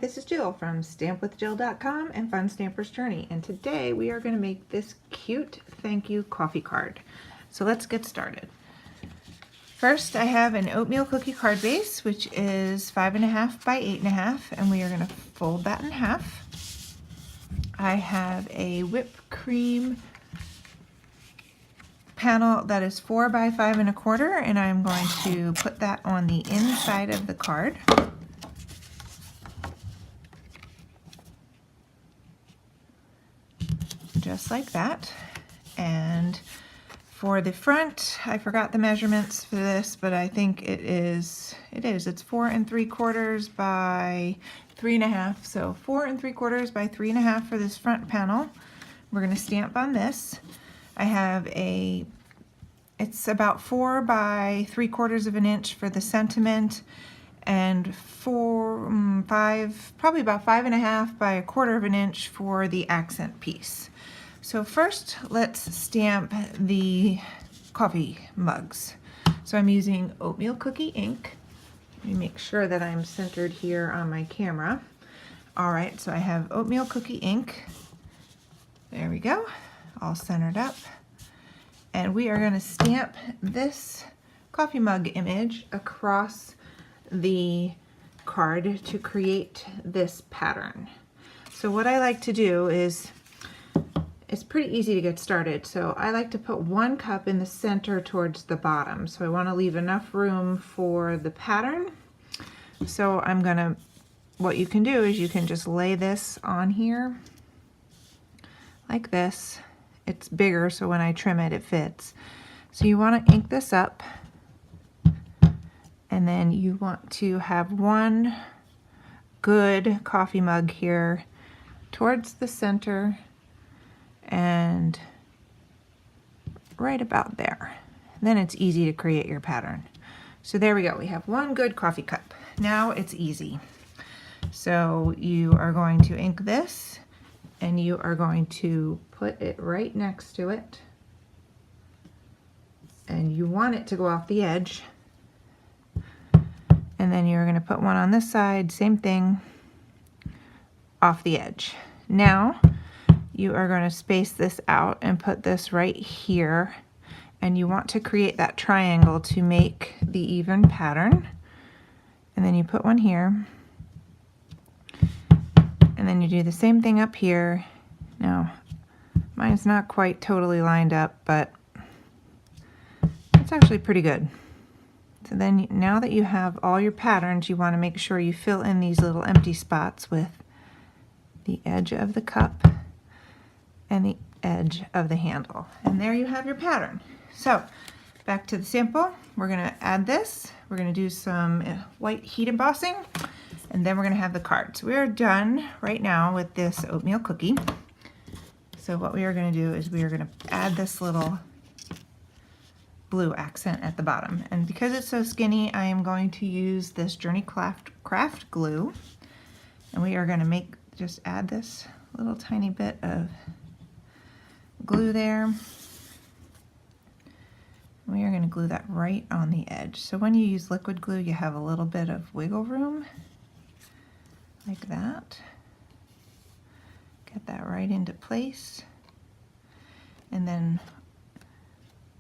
this is Jill from stampwithjill.com and Fun Stamper's Journey, and today we are going to make this cute thank you coffee card. So let's get started. First, I have an oatmeal cookie card base, which is 5.5 by 8.5, and we are going to fold that in half. I have a whipped cream panel that is 4 by 5.25, and I'm going to put that on the inside of the card. Just like that. And for the front, I forgot the measurements for this, but I think it's 4 3/4 by 3.5. So 4 3/4 by 3.5 for this front panel. We're going to stamp on this. I have it's about 4 by 3/4 of an inch for the sentiment, and probably about 5.5 by 1/4 of an inch for the accent piece. So first, let's stamp the coffee mugs. So I'm using oatmeal cookie ink. Let me make sure that I'm centered here on my camera. All right, so I have oatmeal cookie ink. There we go, all centered up. And we are going to stamp this coffee mug image across the card to create this pattern. So what I like to do is, it's pretty easy to get started. So I like to put 1 cup in the center towards the bottom. So I want to leave enough room for the pattern. So what you can do is you can just lay this on here like this. It's bigger, so when I trim it, it fits. So you want to ink this up, and then you want to have 1 good coffee mug here towards the center and right about there. Then it's easy to create your pattern. So there we go, we have 1 good coffee cup. Now it's easy. So you are going to ink this, and you are going to put it right next to it, and you want it to go off the edge, and then you're going to put 1 on this side, same thing, off the edge. Now you are going to space this out and put this right here, and you want to create that triangle to make the even pattern, and then you put 1 here, and then you do the same thing up here. Now mine's not quite totally lined up, but it's actually pretty good. So then now that you have all your patterns, you want to make sure you fill in these little empty spots with the edge of the cup and the edge of the handle. And there you have your pattern. So back to the sample, we're going to add this. We're going to do some white heat embossing, and then we're going to have the card. So we are done right now with this oatmeal cookie. So what we are going to do is we are going to add this little blue accent at the bottom. And because it's so skinny, I am going to use this Journey Craft glue. And we are going to just add this little tiny bit of glue there. We are going to glue that right on the edge. So when you use liquid glue, you have a little bit of wiggle room, like that. Get that right into place. And then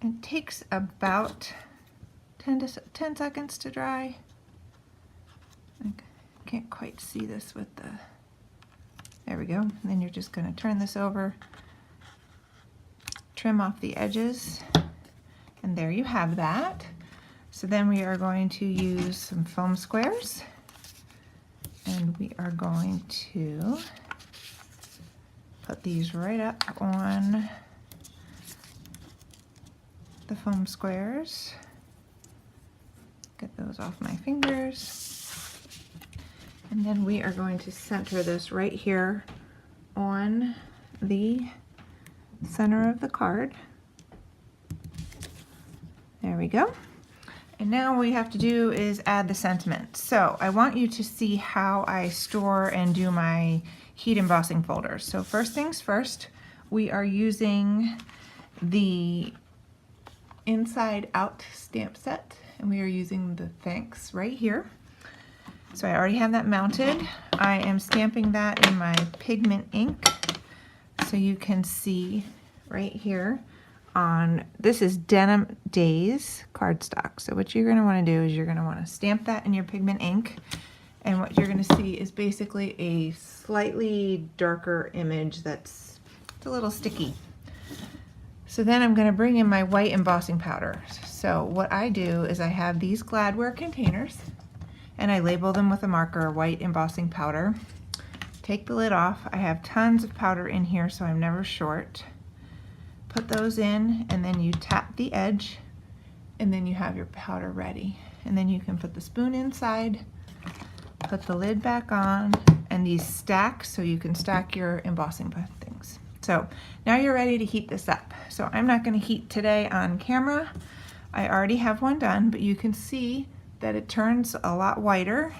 it takes about 10 seconds to dry. I can't quite see this with the, there we go. And then you're just going to turn this over, trim off the edges, and there you have that. So then we are going to use some foam squares, and we are going to put these right up on the foam squares. Get those off my fingers. And then we are going to center this right here on the center of the card. There we go. And now what we have to do is add the sentiment. So I want you to see how I store and do my heat embossing folders. So first things first, we are using the inside out stamp set, and we are using the thanks right here. So I already have that mounted. I am stamping that in my pigment ink. So you can see right here on, this is Denim Days cardstock. So what you're going to want to do is you're going to want to stamp that in your pigment ink. And what you're going to see is basically a slightly darker image that's a little sticky. So then I'm going to bring in my white embossing powder. So what I do is I have these Gladware containers and I label them with a marker, white embossing powder. Take the lid off. I have tons of powder in here so I'm never short. Put those in and then you tap the edge and then you have your powder ready. And then you can put the spoon inside, put the lid back on, and these stack so you can stack your embossing things. So now you're ready to heat this up. So I'm not going to heat today on camera. I already have one done, but you can see that it turns a lot whiter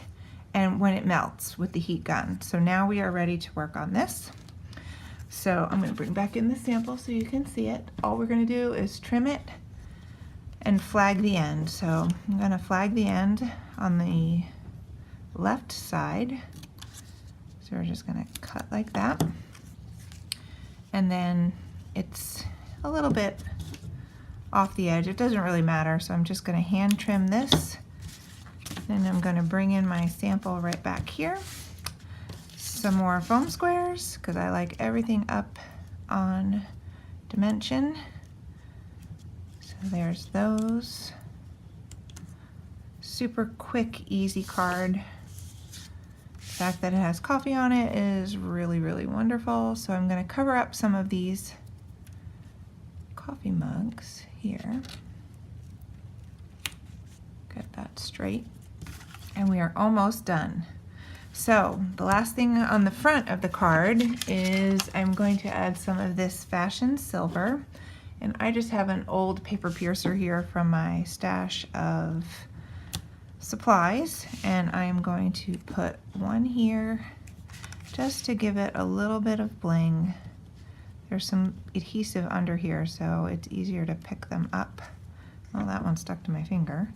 and when it melts with the heat gun. So now we are ready to work on this. So I'm going to bring back in the sample so you can see it. All we're going to do is trim it and flag the end. So I'm going to flag the end on the left side. So we're just going to cut like that. And then it's a little bit off the edge. It doesn't really matter. So I'm just going to hand trim this. And I'm going to bring in my sample right back here. Some more foam squares because I like everything up on dimension. So there's those. Super quick, easy card. The fact that it has coffee on it is really, really wonderful. So I'm going to cover up some of these coffee mugs here. Get that straight. And we are almost done. So the last thing on the front of the card is I'm going to add some of this fashion silver. And I just have an old paper piercer here from my stash of supplies. And I'm going to put one here just to give it a little bit of bling. There's some adhesive under here, so it's easier to pick them up. Well, that one stuck to my finger.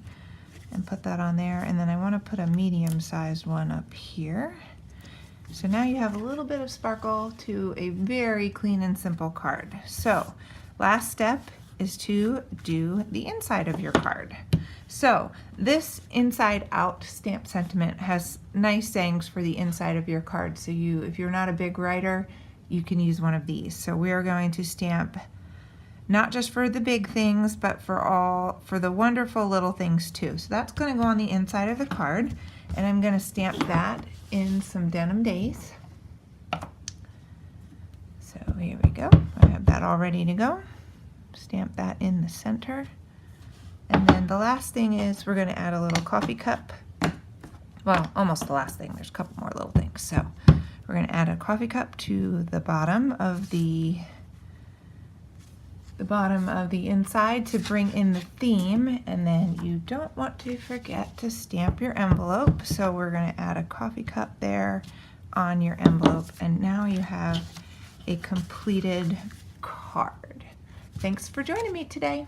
And put that on there, and then I want to put a medium-sized one up here. So now you have a little bit of sparkle to a very clean and simple card. So last step is to do the inside of your card. So this inside out stamp sentiment has nice sayings for the inside of your card. So if you're not a big writer, you can use one of these. So we are going to stamp not just for the big things, but for the wonderful little things too. So that's going to go on the inside of the card, and I'm going to stamp that in some Denim Days. So here we go. I have that all ready to go. Stamp that in the center. And then the last thing is we're going to add a little coffee cup. Well, almost the last thing. There's a couple more little things. So we're going to add a coffee cup to the bottom of the inside to bring in the theme, and then you don't want to forget to stamp your envelope. So we're going to add a coffee cup there on your envelope, and now you have a completed card. Thanks for joining me today.